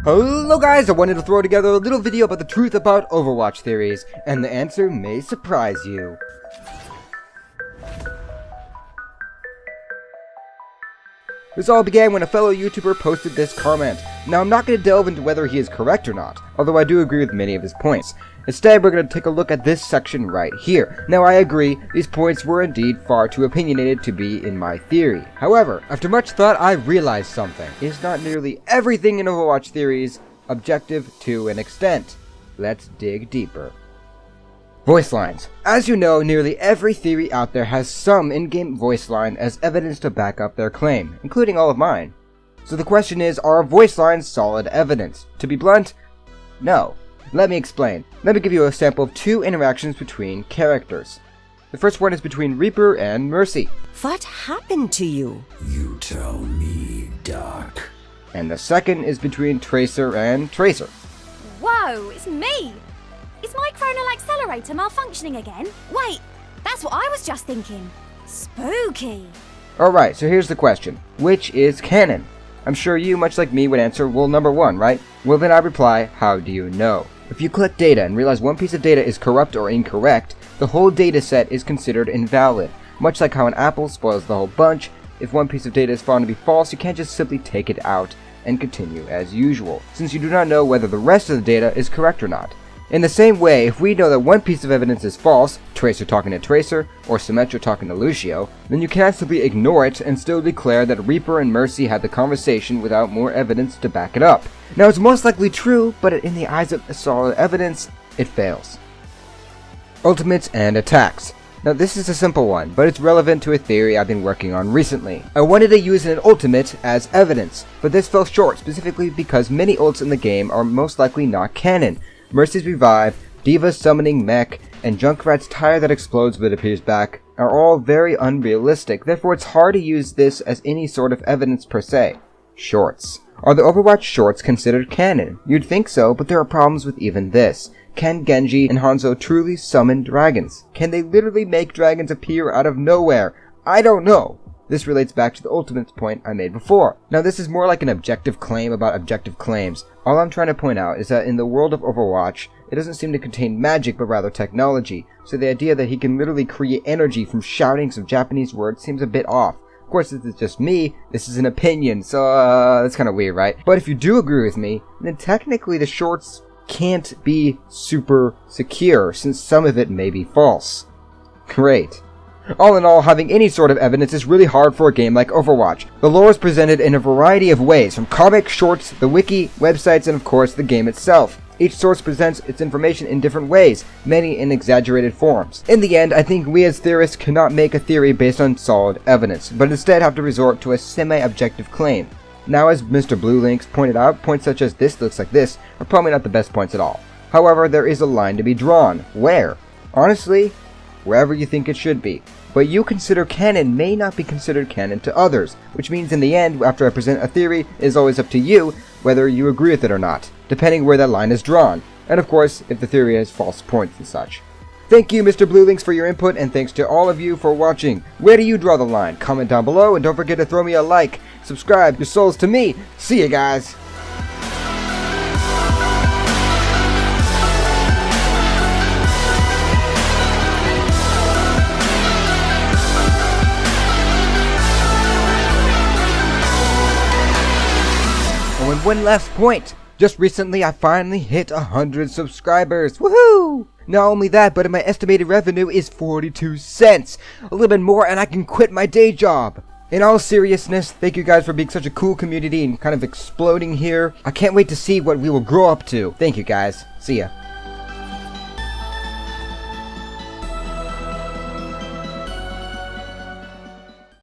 Hello guys, I wanted to throw together a little video about the truth about Overwatch theories, and the answer may surprise you. This all began when a fellow YouTuber posted this comment. Now I'm not going to delve into whether he is correct or not, although I do agree with many of his points. Instead, we're going to take a look at this section right here. Now I agree, these points were indeed far too opinionated to be in my theory. However, after much thought I realized something. Is not nearly everything in Overwatch theories objective to an extent. Let's dig deeper. Voice lines. As you know, nearly every theory out there has some in-game voice line as evidence to back up their claim, including all of mine. So the question is, are voice lines solid evidence? To be blunt, no. Let me explain. Let me give you a sample of two interactions between characters. The first one is between Reaper and Mercy. What happened to you? You tell me, Doc. And the second is between Tracer and Tracer. Whoa, it's me! Is my chronal accelerator malfunctioning again? Wait, that's what I was just thinking. Spooky. Alright, so here's the question. Which is canon? I'm sure you, much like me, would answer, well, number one, right? Well, then I reply, how do you know? If you collect data and realize one piece of data is corrupt or incorrect, the whole data set is considered invalid. Much like how an apple spoils the whole bunch, if one piece of data is found to be false, you can't just simply take it out and continue as usual, since you do not know whether the rest of the data is correct or not. In the same way, if we know that one piece of evidence is false, Tracer talking to Tracer, or Samac talking to Lucio, then you cannot simply ignore it and still declare that Reaper and Mercy had the conversation without more evidence to back it up. Now it's most likely true, but in the eyes of solid evidence, it fails. Ultimates and attacks. Now this is a simple one, but it's relevant to a theory I've been working on recently. I wanted to use an ultimate as evidence, but this fell short specifically because many ults in the game are most likely not canon. Mercy's revive, Diva's summoning mech, and Junkrat's tire that explodes but appears back are all very unrealistic, therefore it's hard to use this as any sort of evidence per se. Shorts. Are the Overwatch shorts considered canon? You'd think so, but there are problems with even this. Can Genji and Hanzo truly summon dragons? Can they literally make dragons appear out of nowhere? I don't know. This relates back to the ultimates point I made before. Now this is more like an objective claim about objective claims. All I'm trying to point out is that in the world of Overwatch, it doesn't seem to contain magic but rather technology, so the idea that he can literally create energy from shouting some Japanese words seems a bit off. Of course, this is just me, this is an opinion, so that's kind of weird, right? But if you do agree with me, then technically the shorts can't be super secure, since some of it may be false. Great. All in all, having any sort of evidence is really hard for a game like Overwatch. The lore is presented in a variety of ways, from comics, shorts, the wiki, websites, and of course the game itself. Each source presents its information in different ways, many in exaggerated forms. In the end, I think we as theorists cannot make a theory based on solid evidence, but instead have to resort to a semi-objective claim. Now, as Mr. Blue Links pointed out, points such as this looks like this are probably not the best points at all. However, there is a line to be drawn. Where? Honestly, wherever you think it should be. What you consider canon may not be considered canon to others, which means in the end, after I present a theory, it is always up to you whether you agree with it or not, depending where that line is drawn, and of course, if the theory has false points and such. Thank you, Mr. Blue Links, for your input, and thanks to all of you for watching. Where do you draw the line? Comment down below, and don't forget to throw me a like, subscribe, your souls to me. See ya, guys! And one last point. Just recently I finally hit 100 subscribers. Woohoo! Not only that, but my estimated revenue is 42 cents. A little bit more and I can quit my day job. In all seriousness, thank you guys for being such a cool community and kind of exploding here. I can't wait to see what we will grow up to. Thank you guys. See ya.